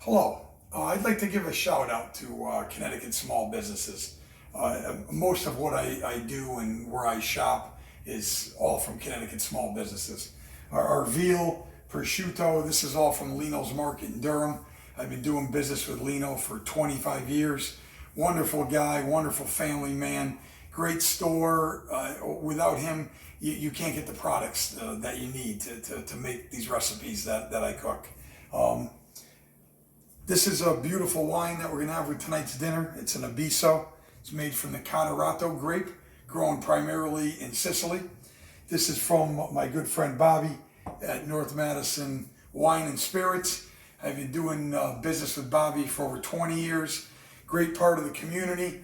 Hello. I'd like to give a shout out to Connecticut small businesses. Most of what I do and where I shop is all from Connecticut small businesses. Our veal prosciutto, this is all from Lino's Market in Durham. I've been doing business with Lino for 25 years. Wonderful guy, wonderful family man, great store. Without him, you can't get the products that you need to make these recipes that I cook. This is a beautiful wine that we're going to have with tonight's dinner. It's an Abiso. It's made from the Cotarato grape, grown primarily in Sicily. This is from my good friend Bobby at North Madison Wine and Spirits. I've been doing business with Bobby for over 20 years. Great part of the community.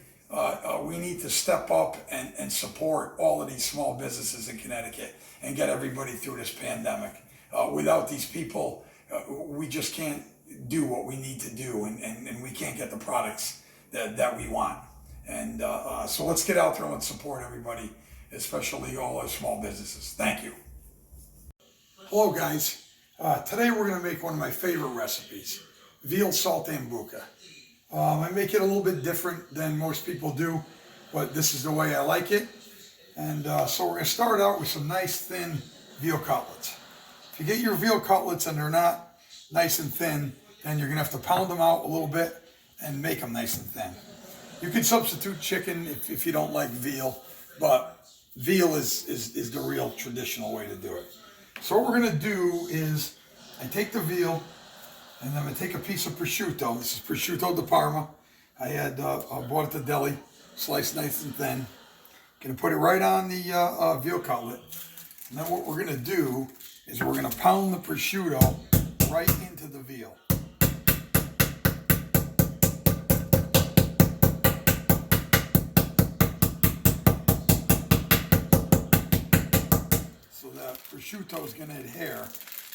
We need to step up and support all of these small businesses in Connecticut and get everybody through this pandemic. Without these people, we just can't do what we need to do, and we can't get the products that we want. And so let's get out there and let's support everybody, especially all our small businesses. Thank you. Hello guys. Today we're going to make one of my favorite recipes, Veal Saltimbocca. I make it a little bit different than most people do, but this is the way I like it. And so we're going to start out with some nice thin veal cutlets. If you get your veal cutlets and they're not nice and thin, then you're gonna have to pound them out a little bit and make them nice and thin. You can substitute chicken if you don't like veal, but veal is the real traditional way to do it. So what we're gonna do is, I take the veal and I'm gonna take a piece of prosciutto. This is prosciutto di Parma. I had bought at the deli, sliced nice and thin. Gonna put it right on the veal cutlet. And then what we're gonna do is we're gonna pound the prosciutto right into the veal. So that prosciutto is going to adhere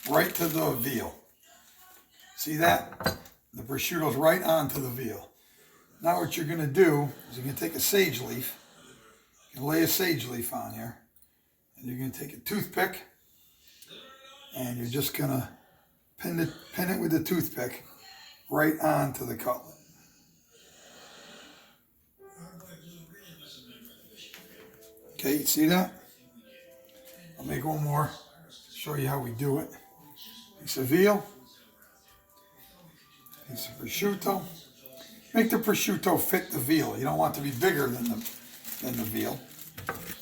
right to the veal. See that? The prosciutto is right onto the veal. Now what you're going to do is you're going to take a sage leaf. You can lay a sage leaf on here. And you're going to take a toothpick. And you're just going to pin it with the toothpick right onto the cutlet. Okay, you see that? I'll make one more, show you how we do it. Piece of veal, piece of prosciutto. Make the prosciutto fit the veal. You don't want it to be bigger than the veal.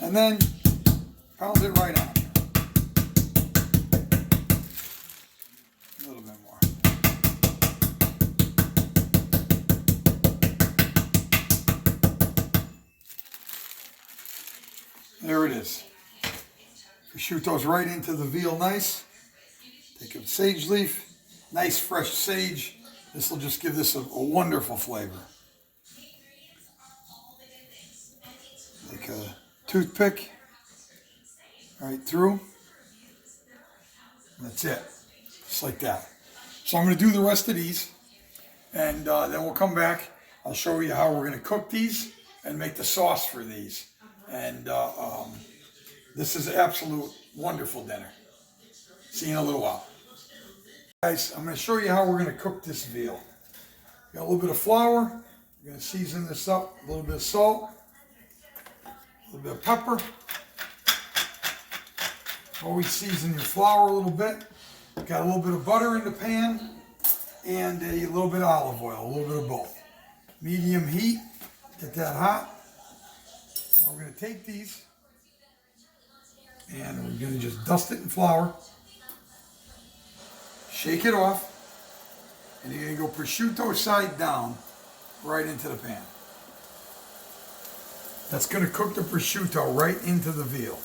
And then pound it right on. A little bit more. There it is. Prosciutto's right into the veal nice. Take a sage leaf, nice fresh sage. This will just give this a wonderful flavor. Take a toothpick right through. That's it. Just like that. So I'm going to do the rest of these, and then we'll come back. I'll show you how we're going to cook these and make the sauce for these. And this is an absolute wonderful dinner. See you in a little while. Guys, I'm going to show you how we're going to cook this veal. Got a little bit of flour. We're going to season this up. A little bit of salt. A little bit of pepper. Always season your flour a little bit. Got a little bit of butter in the pan. And a little bit of olive oil. A little bit of both. Medium heat. Get that hot. Now we're going to take these. And we're going to just dust it in flour. Shake it off. And you're going to go prosciutto side down right into the pan. That's going to cook the prosciutto right into the veal.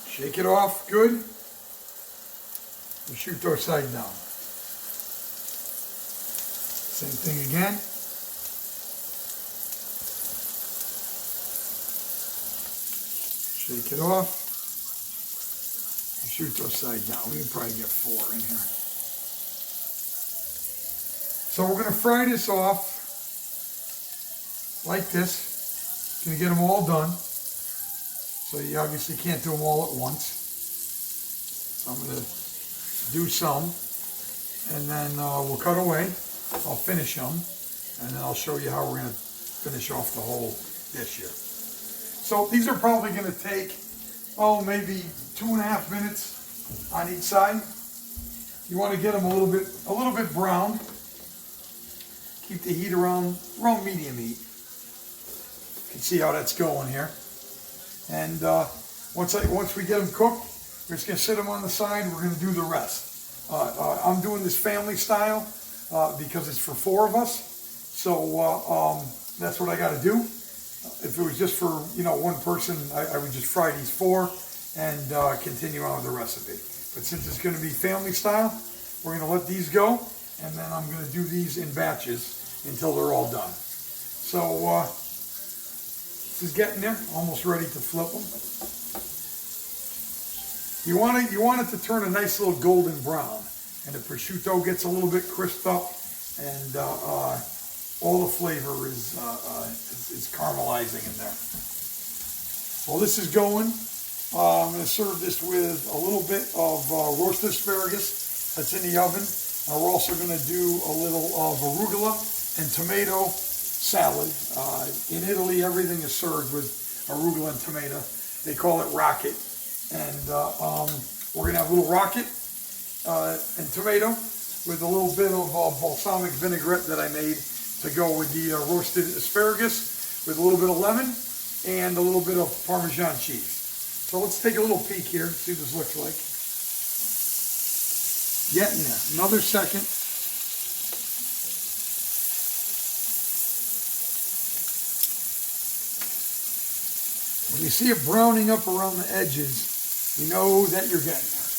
Shake it off good. Prosciutto side down. Same thing again. Shake it off. Prosciutto side down. We can probably get 4 in here. So we're going to fry this off like this. Going to get them all done. So you obviously can't do them all at once. So I'm going to do some, and then we'll cut away. I'll finish them, and then I'll show you how we're going to finish off the whole dish here. So these are probably going to take, maybe 2.5 minutes on each side. You want to get them a little bit brown. Keep the heat around medium heat. You can see how that's going here. And once we get them cooked, we're just going to sit them on the side. We're going to do the rest. I'm doing this family style because it's for 4 of us. So that's what I got to do. If it was just for 1 person, I would just fry these 4 and continue on with the recipe. But since it's going to be family style, we're going to let these go, and then I'm going to do these in batches until they're all done. So this is getting there, almost ready to flip them. You want it to turn a nice little golden brown, and the prosciutto gets a little bit crisped up, and all the flavor is caramelizing in there. While this is going, I'm going to serve this with a little bit of roasted asparagus that's in the oven. And we're also going to do a little of arugula and tomato salad. In Italy, everything is served with arugula and tomato. They call it rocket. And we're going to have a little rocket and tomato with a little bit of balsamic vinaigrette that I made to go with the roasted asparagus, with a little bit of lemon and a little bit of Parmesan cheese. So let's take a little peek here, see what this looks like. Getting there. Another second. When you see it browning up around the edges, you know that you're getting there.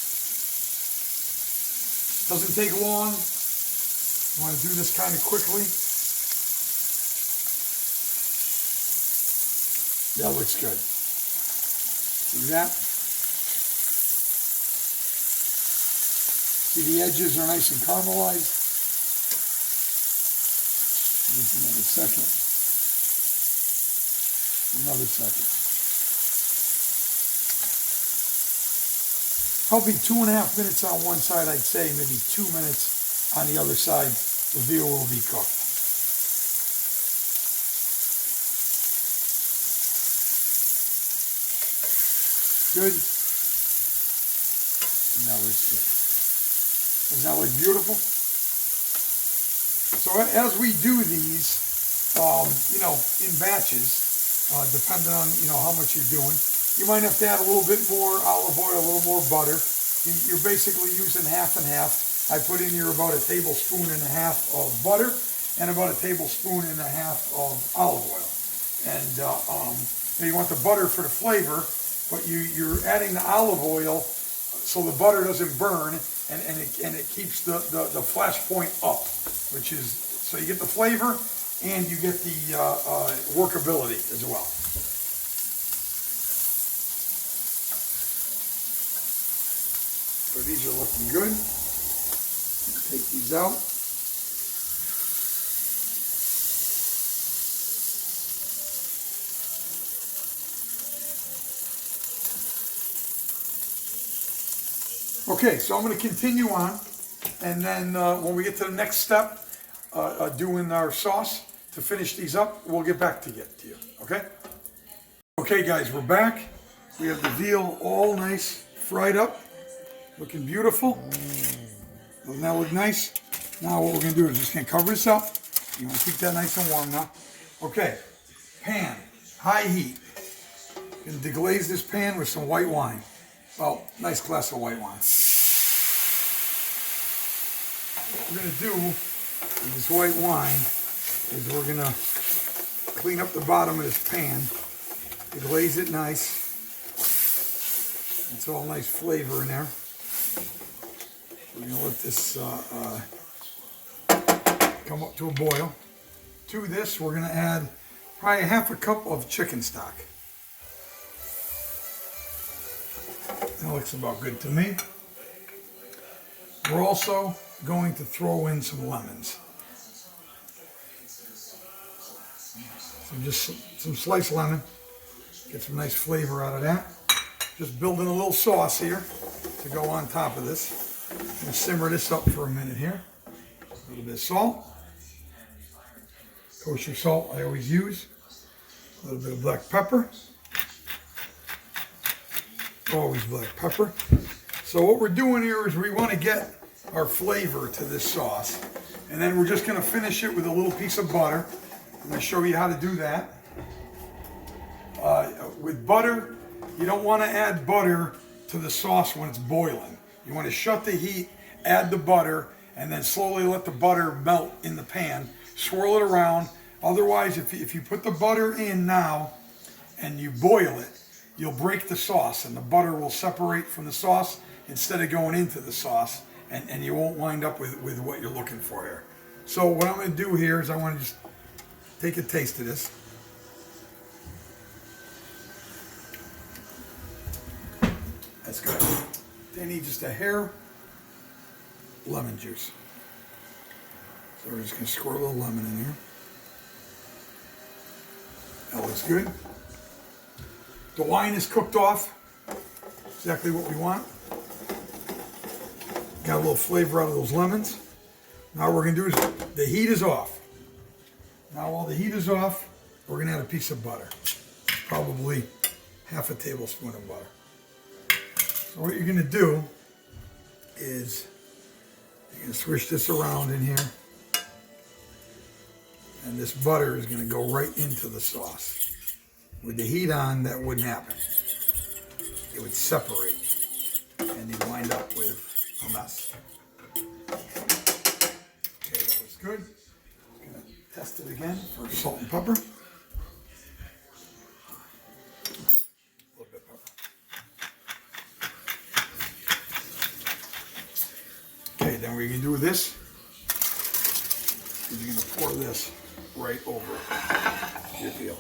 Doesn't take long. You want to do this kind of quickly. That looks good. See that? See, the edges are nice and caramelized. Just another second. Another second. Probably 2.5 minutes on one side, I'd say, maybe 2 minutes on the other side. The veal will be cooked. Good. Now it's good. Doesn't that look beautiful? So as we do these, in batches, depending on, how much you're doing, you might have to add a little bit more olive oil, a little more butter. You're basically using half and half. I put in here about 1.5 tablespoons of butter and about 1.5 tablespoons of olive oil. And you want the butter for the flavor, but you're adding the olive oil so the butter doesn't burn, and it keeps the flash point up, which is, so you get the flavor and you get the workability as well. So these are looking good. Take these out. Okay, so I'm going to continue on, and then when we get to the next step, doing our sauce to finish these up, we'll get back to you, okay? Okay guys, we're back. We have the veal all nice, fried up, looking beautiful. Doesn't that look nice? Now what we're going to do is just going to cover this up. You want to keep that nice and warm now. Okay, pan, high heat. Going to deglaze this pan with some white wine. Well, nice glass of white wine. What we're going to do with this white wine is we're going to clean up the bottom of this pan, deglaze it nice. It's all nice flavor in there. We're going to let this come up to a boil. To this, we're going to add probably 1/2 cup of chicken stock. That looks about good to me. We're also going to throw in some lemons. So just some sliced lemon. Get some nice flavor out of that. Just building a little sauce here to go on top of this. I'm gonna simmer this up for a minute here. A little bit of salt. Kosher salt I always use. A little bit of black pepper. Always black pepper. So what we're doing here is we want to get our flavor to this sauce. And then we're just going to finish it with a little piece of butter. I'm going to show you how to do that. With butter, you don't want to add butter to the sauce when it's boiling. You want to shut the heat, add the butter, and then slowly let the butter melt in the pan. Swirl it around. Otherwise, if you put the butter in now and you boil it, you'll break the sauce and the butter will separate from the sauce instead of going into the sauce, and you won't wind up with what you're looking for here. So what I'm going to do here is I want to just take a taste of this. That's good. They need just a hair lemon juice. So we're just going to squirt a little lemon in here. That looks good. The wine is cooked off. Exactly what we want. Got a little flavor out of those lemons. Now what we're going to do is, the heat is off. Now while the heat is off, we're going to add a piece of butter. Probably half a tablespoon of butter. So what you're going to do is, you're going to swish this around in here. And this butter is going to go right into the sauce. With the heat on, that wouldn't happen. It would separate. And you'd wind up with a mess. Okay, that was good. I'm going to test it again for salt and pepper. A little bit of pepper. Okay, then what you're going to do with this is you're going to pour this right over your veal.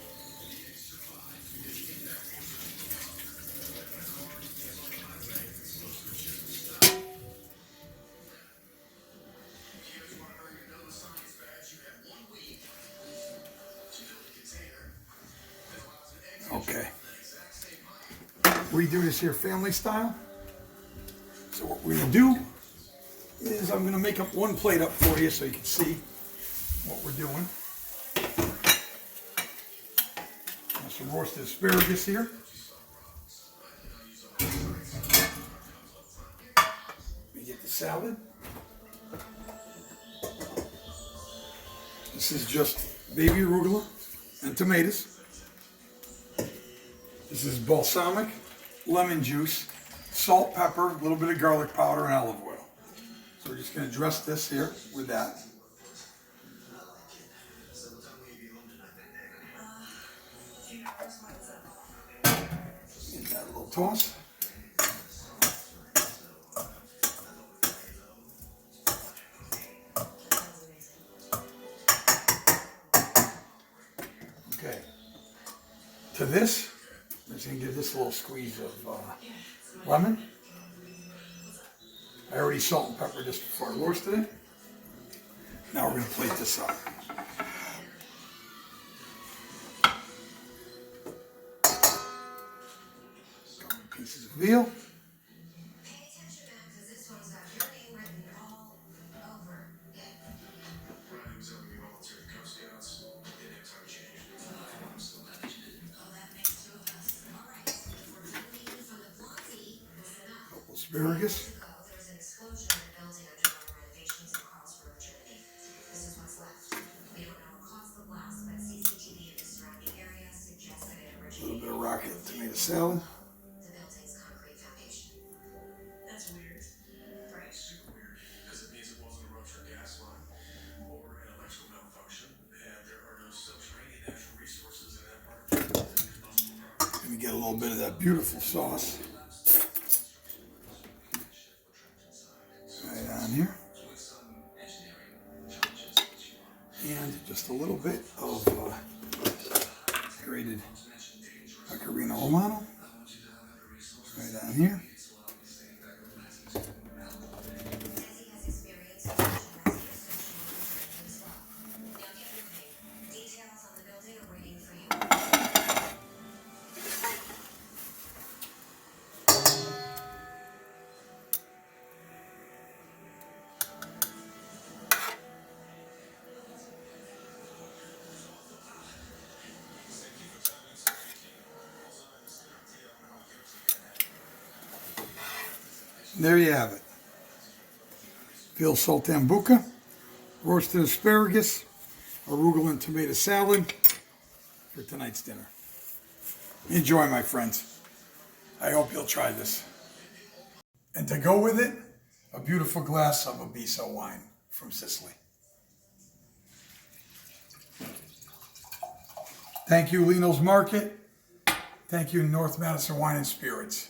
Okay. We do this here family style. So what we're going to do is I'm going to make up one plate up for you so you can see what we're doing. Got some roasted asparagus here. We get the salad. This is just baby arugula and tomatoes. This is balsamic, lemon juice, salt, pepper, a little bit of garlic powder, and olive oil. So we're just going to dress this here with that. Give that a little toss. Okay. To this, I'm just going to give this a little squeeze of lemon. I already salt and pepper just before I roasted it. Now we're going to plate this up. Couple pieces of veal. Asparagus. A little bit of rocket tomato salad. That's weird. Right. Super weird. Because it means it wasn't a ruptured gas line or an electrical malfunction, and there are no subterranean natural resources in that part. Let me get a little bit of that beautiful sauce. Right on here. And just a little bit of grated Pecorino Romano. Right on here. There you have it. Veal Saltimbocca, roasted asparagus, arugula and tomato salad for tonight's dinner. Enjoy, my friends. I hope you'll try this. And to go with it, a beautiful glass of Abiso wine from Sicily. Thank you, Lino's Market. Thank you, North Madison Wine and Spirits.